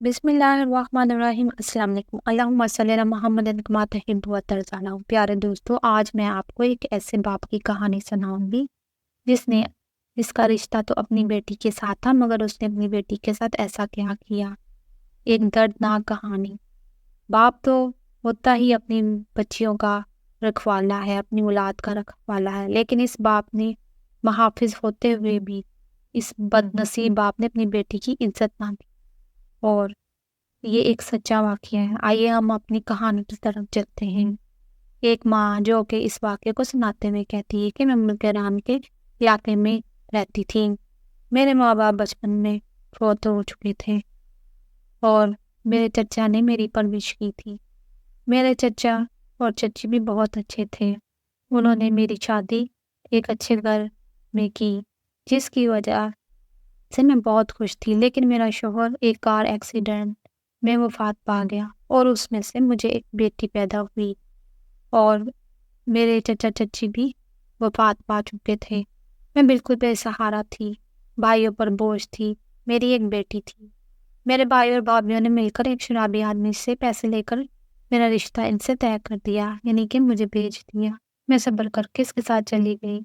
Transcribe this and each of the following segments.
بسم اللہ الرحمن الرحیم۔ السلام علیکم۔ اللہم صلی علی محمد کما تحب و ترضی۔ پیارے دوستو، آج میں آپ کو ایک ایسے باپ کی کہانی سناؤں گی جس کا رشتہ تو اپنی بیٹی کے ساتھ تھا، مگر اس نے اپنی بیٹی کے ساتھ ایسا کیا کیا۔ ایک دردناک کہانی۔ باپ تو ہوتا ہی اپنی بچیوں کا رکھوالا ہے، اپنی اولاد کا رکھوالا ہے، لیکن اس باپ نے محافظ ہوتے ہوئے بھی اس بد نصیب باپ نے اپنی بیٹی کی عزت نہ کی، اور یہ ایک سچا واقعہ ہے۔ آئیے ہم اپنی کہانی کی طرف چلتے ہیں۔ ایک ماں جو کہ اس واقعے کو سناتے ہوئے کہتی ہے کہ میں ملک ایران کے علاقے میں رہتی تھی۔ میرے ماں باپ بچپن میں فوت ہو چکے تھے اور میرے چچا نے میری پرورش کی تھی۔ میرے چچا اور چچی بھی بہت اچھے تھے۔ انہوں نے میری شادی ایک اچھے گھر میں کی، جس کی وجہ سے میں بہت خوش تھی، لیکن میرا شوہر ایک کار ایکسیڈنٹ میں وفات پا گیا اور اس میں سے مجھے ایک بیٹی پیدا ہوئی، اور میرے چچا چچی بھی وفات پا چکے تھے۔ میں بالکل بے سہارا تھی، بھائیوں پر بوجھ تھی۔ میری ایک بیٹی تھی۔ میرے بھائی اور بھابھیوں نے مل کر ایک شرابی آدمی سے پیسے لے کر میرا رشتہ ان سے طے کر دیا، یعنی کہ مجھے بھیج دیا۔ میں صبر کر کے اس کے ساتھ چلی گئی۔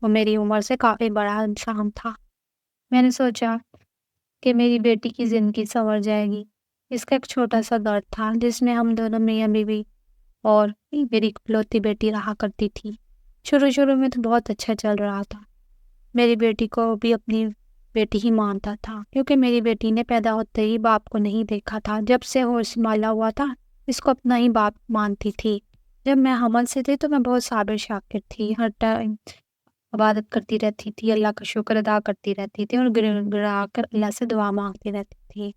وہ میری عمر سے کافی بڑا انسان تھا۔ میں نے سوچا کہ میری بیٹی کی زندگی سنور جائے گی۔ اس کا ایک چھوٹا سا گھر تھا جس میں ہم دونوں میاں بیوی اور میری اکلوتی بیٹی رہا کرتی تھی۔ شروع میں تو بہت اچھا چل رہا تھا۔ میری بیٹی کو بھی اپنی بیٹی ہی مانتا تھا، کیونکہ میری بیٹی نے پیدا ہوتے ہی باپ کو نہیں دیکھا تھا۔ جب سے ہوش سنبھالا ہوا تھا، اس کو اپنا ہی باپ مانتی تھی۔ جب میں حمل سے تھی تو میں بہت صابر شاکر تھی، ہر ٹائم عبادت کرتی رہتی تھی، اللہ کا شکر ادا کرتی رہتی تھی اور گڑا کر اللہ سے دعا مانگتی رہتی تھی۔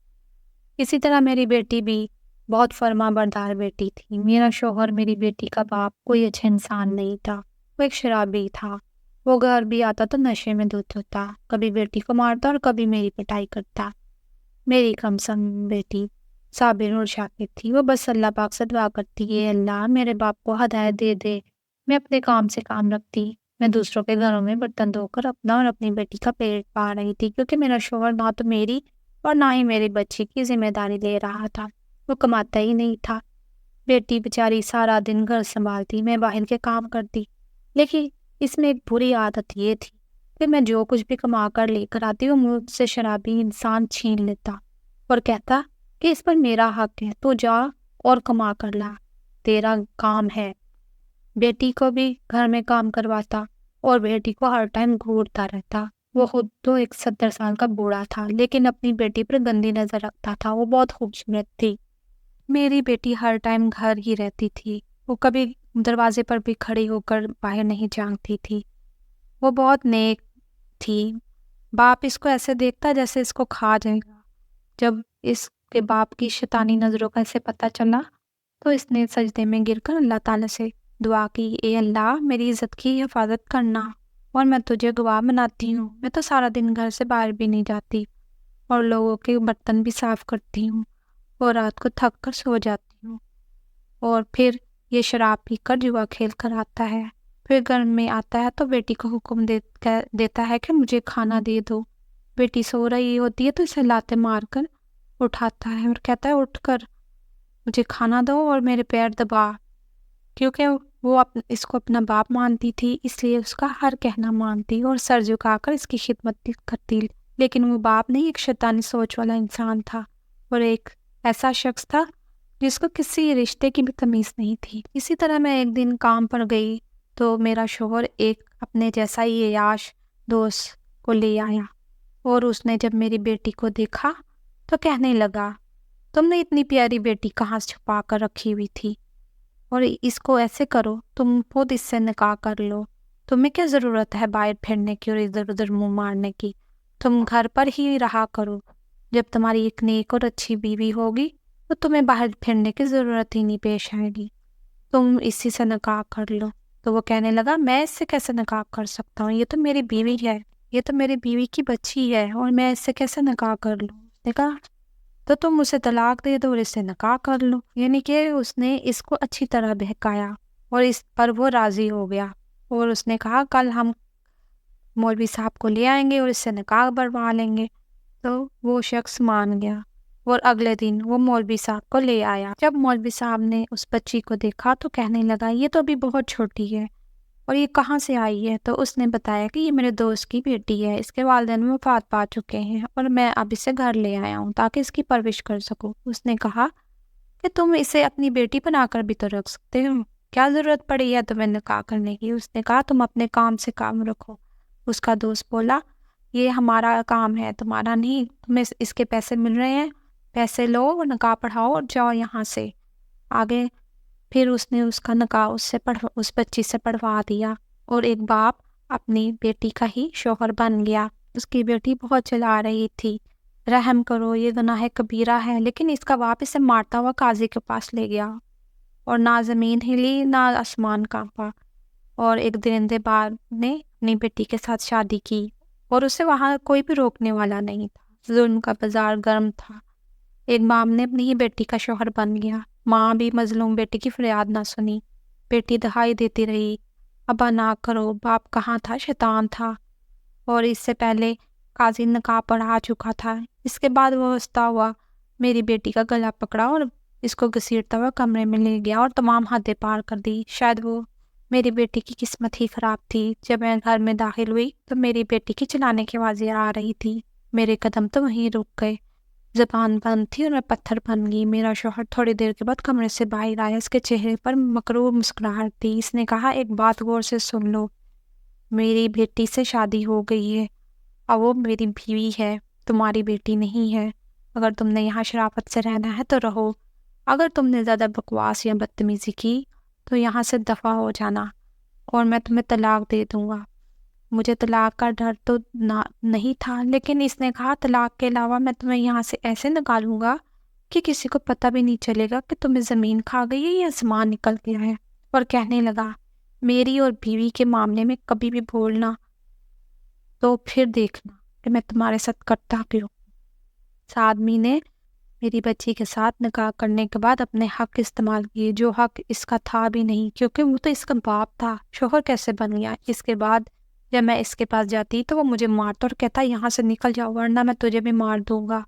اسی طرح میری بیٹی بھی بہت فرما بردار بیٹی تھی۔ میرا شوہر میری بیٹی کا باپ کوئی اچھا انسان نہیں تھا، وہ ایک شرابی تھا۔ وہ گھر بھی آتا تو نشے میں دھت ہوتا، کبھی بیٹی کو مارتا اور کبھی میری پٹائی کرتا۔ میری کم سم بیٹی صابر اور شاکر تھی۔ وہ بس اللہ پاک سے دعا کرتی، اے اللہ میرے باپ کو ہدایت دے دے۔ میں اپنے کام سے کام رکھتی، میں دوسروں کے گھروں میں برتن دھو کر اپنا اور اپنی بیٹی کا پیٹ پال رہی تھی، کیونکہ میرا شوہر نہ تو میری اور نہ ہی میری بچی کی ذمہ داری لے رہا تھا۔ وہ کماتا ہی نہیں تھا۔ بیٹی بیچاری سارا دن گھر سنبھالتی، میں باہر کے کام کرتی، لیکن اس میں ایک بری عادت یہ تھی کہ میں جو کچھ بھی کما کر لے کر آتی وہ مجھ سے شرابی انسان چھین لیتا اور کہتا کہ اس پر میرا حق ہے، تو جا اور کما کر لا، تیرا کام ہے۔ بیٹی کو بھی گھر میں کام کرواتا اور بیٹی کو ہر ٹائم گھورتا رہتا۔ وہ خود تو ایک 70 سال کا بوڑھا تھا، لیکن اپنی بیٹی پر گندی نظر رکھتا تھا۔ وہ بہت خوبصورت تھی۔ میری بیٹی ہر ٹائم گھر ہی رہتی تھی، وہ کبھی دروازے پر بھی کھڑی ہو کر باہر نہیں جھانکتی تھی۔ وہ بہت نیک تھی۔ باپ اس کو ایسے دیکھتا جیسے اس کو کھا جائے گا۔ جب اس کے باپ کی شیطانی نظروں کا اسے پتہ چلا تو اس نے سجدے میں گر کر اللہ تعالیٰ سے دعا کی، اے اللہ میری عزت کی حفاظت کرنا، اور میں تجھے گواہ بناتی ہوں، میں تو سارا دن گھر سے باہر بھی نہیں جاتی اور لوگوں کے برتن بھی صاف کرتی ہوں اور رات کو تھک کر سو جاتی ہوں، اور پھر یہ شراب پی کر جوا کھیل کر آتا ہے، پھر گھر میں آتا ہے تو بیٹی کو حکم دیتا ہے کہ مجھے کھانا دے دو۔ بیٹی سو رہی ہوتی ہے تو اسے لاتے مار کر اٹھاتا ہے اور کہتا ہے اٹھ کر مجھے کھانا دو اور میرے پیر دبا۔ کیونکہ وہ اس کو اپنا باپ مانتی تھی، اس لیے اس کا ہر کہنا مانتی اور سر جھکا کر اس کی خدمت کرتی، لیکن وہ باپ نہیں، ایک شیطانی سوچ والا انسان تھا، اور ایک ایسا شخص تھا جس کو کسی رشتے کی بھی تمیز نہیں تھی۔ اسی طرح میں ایک دن کام پر گئی تو میرا شوہر ایک اپنے جیسا ہی عیاش دوست کو لے آیا، اور اس نے جب میری بیٹی کو دیکھا تو کہنے لگا، تم نے اتنی پیاری بیٹی کہاں سے چھپا کر رکھی ہوئی تھی، اور اس کو ایسے کرو، تم خود اس سے نکاح کر لو، تمہیں کیا ضرورت ہے باہر پھرنے کی اور ادھر ادھر منہ مارنے کی، تم گھر پر ہی رہا کرو، جب تمہاری ایک نیک اور اچھی بیوی ہوگی تو تمہیں باہر پھرنے کی ضرورت ہی نہیں پیش آئے گی، تم اسی سے نکاح کر لو۔ تو وہ کہنے لگا، میں اس سے کیسے نکاح کر سکتا ہوں، یہ تو میری بیوی ہے، یہ تو میری بیوی کی بچی ہے، اور میں اس سے کیسے نکاح کر لوں۔ اس نے کہا تو تم اسے طلاق دے دو اور اس سے نکاح کر لو۔ یعنی کہ اس نے اس کو اچھی طرح بہکایا اور اس پر وہ راضی ہو گیا، اور اس نے کہا کل ہم مولوی صاحب کو لے آئیں گے اور اس سے نکاح بڑھوا لیں گے۔ تو وہ شخص مان گیا اور اگلے دن وہ مولوی صاحب کو لے آیا۔ جب مولوی صاحب نے اس بچی کو دیکھا تو کہنے لگا یہ تو ابھی بہت چھوٹی ہے اور یہ کہاں سے آئی ہے؟ تو اس نے بتایا کہ یہ میرے دوست کی بیٹی ہے، اس کے والدین وفات پا چکے ہیں اور میں اب اسے گھر لے آیا ہوں تاکہ اس کی پرورش کر سکوں۔ اس نے کہا کہ تم اسے اپنی بیٹی بنا کر بھی تو رکھ سکتے ہو، کیا ضرورت پڑی ہے تمہیں نکاح کرنے کی؟ اس نے کہا تم اپنے کام سے کام رکھو۔ اس کا دوست بولا یہ ہمارا کام ہے، تمہارا نہیں، تمہیں اس کے پیسے مل رہے ہیں، پیسے لو اور نکاح پڑھاؤ اور جاؤ یہاں سے آگے۔ پھر اس نے اس کا نکاح اس بچی سے پڑھوا دیا اور ایک باپ اپنی بیٹی کا ہی شوہر بن گیا۔ اس کی بیٹی بہت چلا رہی تھی، رحم کرو یہ گناہ کبیرہ ہے، لیکن اس کا باپ اسے مارتا ہوا قاضی کے پاس لے گیا اور نہ زمین ہلی نہ آسمان کانپا، اور ایک درندے باز نے اپنی بیٹی کے ساتھ شادی کی اور اسے وہاں کوئی بھی روکنے والا نہیں تھا۔ ظلم کا بازار گرم تھا، ایک باپ نے اپنی ہی بیٹی کا شوہر بن گیا، ماں بھی مظلوم بیٹی کی فریاد نہ سنی، بیٹی دہائی دیتی رہی، ابا نہ کرو، باپ کہاں تھا، شیطان تھا، اور اس سے پہلے قاضی نکاح پڑھا چکا تھا۔ اس کے بعد وہ ہنستا ہوا میری بیٹی کا گلا پکڑا اور اس کو گھسیٹتا ہوا کمرے میں لے گیا اور تمام حدیں پار کر دی۔ شاید وہ میری بیٹی کی قسمت ہی خراب تھی، جب میں گھر میں داخل ہوئی تو میری بیٹی کی چلانے کی آوازیں آ رہی تھی، میرے قدم تو وہیں رک گئے، زبان بند تھی اور میں پتھر بن گئی۔ میرا شوہر تھوڑی دیر کے بعد کمرے سے باہر آیا، اس کے چہرے پر مکروہ مسکراہٹ تھی۔ اس نے کہا ایک بات غور سے سن لو، میری بیٹی سے شادی ہو گئی ہے اور وہ میری بیوی ہے، تمہاری بیٹی نہیں ہے۔ اگر تم نے یہاں شرافت سے رہنا ہے تو رہو، اگر تم نے زیادہ بکواس یا بدتمیزی کی تو یہاں سے دفع ہو جانا اور میں تمہیں طلاق دے دوں گا۔ مجھے طلاق کا ڈر تو نہیں تھا، لیکن اس نے کہا طلاق کے علاوہ میں تمہیں یہاں سے ایسے نکالوں گا کہ کسی کو پتہ بھی نہیں چلے گا کہ تمہیں زمین کھا گئی ہے یا آسمان نکل گیا ہے۔ اور کہنے لگا میری اور بیوی کے معاملے میں کبھی بھی بولنا تو پھر دیکھنا کہ میں تمہارے ساتھ کرتا کیوں۔ اس آدمی نے میری بچی کے ساتھ نکاح کرنے کے بعد اپنے حق استعمال کیے، جو حق اس کا تھا بھی نہیں، کیونکہ وہ تو اس کا باپ تھا۔ شوہر کیسے بن گیا؟ اس کے بعد جب میں اس کے پاس جاتی تو وہ مجھے مارتا اور کہتا یہاں سے نکل جاؤ ورنہ میں تجھے بھی مار دوں گا۔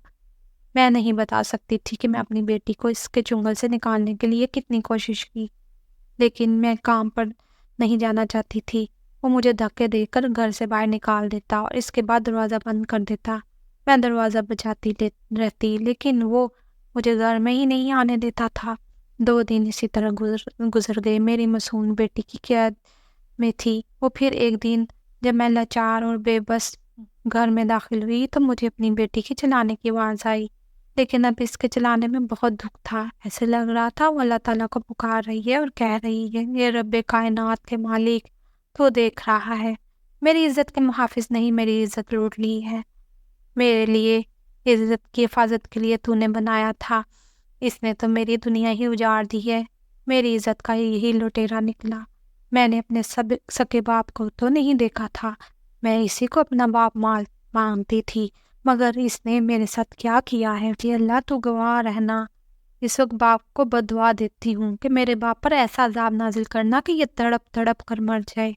میں نہیں بتا سکتی تھی کہ میں اپنی بیٹی کو اس کے چنگل سے نکالنے کے لیے کتنی کوشش کی، لیکن میں کام پر نہیں جانا چاہتی تھی۔ وہ مجھے دھکے دے کر گھر سے باہر نکال دیتا اور اس کے بعد دروازہ بند کر دیتا۔ میں دروازہ بجاتی رہتی لیکن وہ مجھے گھر میں ہی نہیں آنے دیتا تھا۔ 2 دن اسی طرح گزر گئے، میری معصوم بیٹی کی قید میں تھی۔ وہ پھر ایک دن جب میں لاچار اور بے بس گھر میں داخل ہوئی تو مجھے اپنی بیٹی کی چلانے کی آواز آئی، لیکن اب اس کے چلانے میں بہت دکھ تھا۔ ایسے لگ رہا تھا وہ اللہ تعالیٰ کو پکار رہی ہے اور کہہ رہی ہے یہ رب کائنات کے مالک تو دیکھ رہا ہے، میری عزت کے محافظ نہیں، میری عزت لوٹ لی ہے، میرے لیے عزت کی حفاظت کے لیے تو نے بنایا تھا، اس نے تو میری دنیا ہی اجاڑ دی ہے، میری عزت کا یہی لٹیرا نکلا۔ میں نے اپنے سکے باپ کو تو نہیں دیکھا تھا، میں اسی کو اپنا باپ مانتی تھی، مگر اس نے میرے ساتھ کیا کیا ہے کہ اللہ تو گواہ رہنا۔ اس وقت باپ کو بددعا دیتی ہوں کہ میرے باپ پر ایسا عذاب نازل کرنا کہ یہ تڑپ تڑپ کر مر جائے۔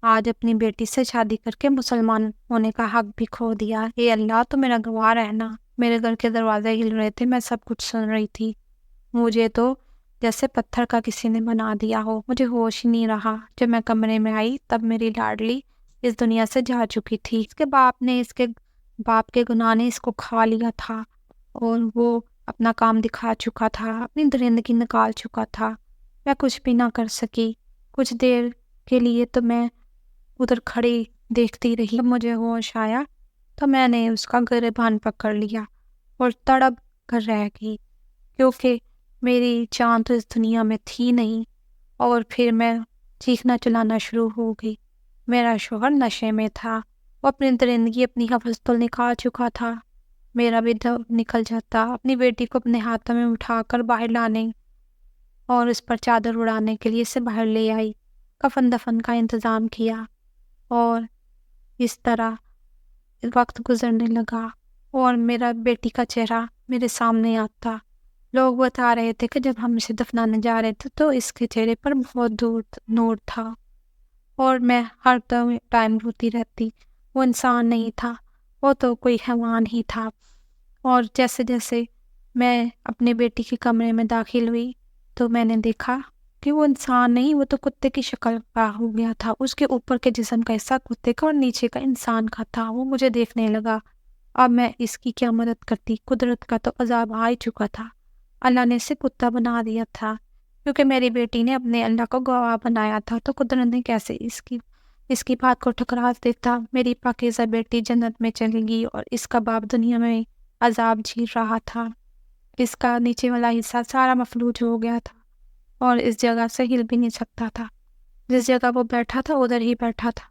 آج اپنی بیٹی سے شادی کر کے مسلمان ہونے کا حق بھی کھو دیا۔ اے اللہ تو میرا گواہ رہنا، میرے گھر کے دروازے ہل رہے تھے، میں سب کچھ سن رہی تھی، مجھے تو جیسے پتھر کا کسی نے بنا دیا ہو، مجھے ہوش ہی نہیں رہا۔ جب میں کمرے میں آئی تب میری لاڈلی اس دنیا سے جا چکی تھی، اس کے باپ کے گناہ نے اس کو کھا لیا تھا اور وہ اپنا کام دکھا چکا تھا، اپنی درندگی نکال چکا تھا۔ میں کچھ بھی نہ کر سکی، کچھ دیر کے لیے تو میں ادھر کھڑی دیکھتی رہی۔ جب مجھے ہوش آیا تو میں نے اس کا گریبان پکڑ لیا اور تڑپ کر رہ گئی، کیونکہ میری جان تو اس دنیا میں تھی نہیں۔ اور پھر میں چیخنا چلانا شروع ہو گئی۔ میرا شوہر نشے میں تھا، وہ اپنی درندگی اپنی حوث تو نکال چکا تھا، میرا بھی دم نکل جاتا۔ اپنی بیٹی کو اپنے ہاتھوں میں اٹھا کر باہر لانے اور اس پر چادر اڑانے کے لیے اسے باہر لے آئی، کفن دفن کا انتظام کیا، اور اس طرح وقت گزرنے لگا اور میرا بیٹی کا چہرہ میرے سامنے آتا۔ لوگ بتا رہے تھے کہ جب ہم اسے دفنانے جا رہے تھے تو اس کے چہرے پر بہت دور نور تھا، اور میں ہر ٹائم روتی رہتی۔ وہ انسان نہیں تھا، وہ تو کوئی حیوان ہی تھا، اور جیسے جیسے میں اپنے بیٹی کے کمرے میں داخل ہوئی تو میں نے دیکھا کہ وہ انسان نہیں، وہ تو کتے کی شکل کا ہو گیا تھا۔ اس کے اوپر کے جسم کا حصہ کتے کا اور نیچے کا انسان کا تھا۔ وہ مجھے دیکھنے لگا۔ اب میں اس کی کیا مدد کرتی؟ قدرت کا تو عذاب آ ہی چکا تھا۔ اللہ نے اسے کتا بنا دیا تھا کیونکہ میری بیٹی نے اپنے اللہ کو گواہ بنایا تھا، تو قدرت نے کیسے اس کی بات کو ٹھکرا دیتا؟ میری پاکیزہ بیٹی جنت میں چلی گئی اور اس کا باپ دنیا میں عذاب جھیل رہا تھا۔ اس کا نیچے والا حصہ سارا مفلوج ہو گیا تھا اور اس جگہ سے ہل بھی نہیں سکتا تھا۔ جس جگہ وہ بیٹھا تھا ادھر ہی بیٹھا تھا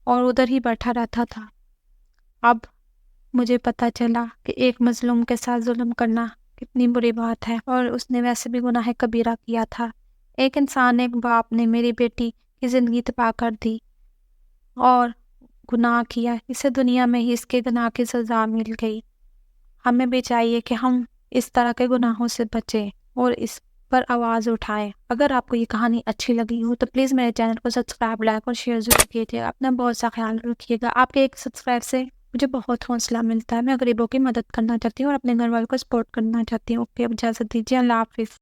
اور ادھر ہی بیٹھا رہتا تھا۔ اب مجھے پتہ چلا کہ ایک مظلوم کے ساتھ ظلم کرنا کتنی بری بات ہے، اور اس نے ویسے بھی گناہ کبیرہ کیا تھا۔ ایک انسان، ایک باپ نے میری بیٹی کی زندگی تباہ کر دی اور گناہ کیا، اسے دنیا میں ہی اس کے گناہ کی سزا مل گئی۔ ہمیں بھی چاہیے کہ ہم اس طرح کے گناہوں سے بچیں اور اس پر آواز اٹھائیں۔ اگر آپ کو یہ کہانی اچھی لگی ہو تو پلیز میرے چینل کو سبسکرائب، لائک اور شیئر ضرور کیجیے۔ اپنا بہت سا خیال رکھیے گا۔ آپ کے ایک سبسکرائب سے مجھے بہت حوصلہ ملتا ہے۔ میں غریبوں کی مدد کرنا چاہتی ہوں اور اپنے گھر والوں کو سپورٹ کرنا چاہتی ہوں۔ اوکے، اب اجازت دیجیے۔ اللہ حافظ۔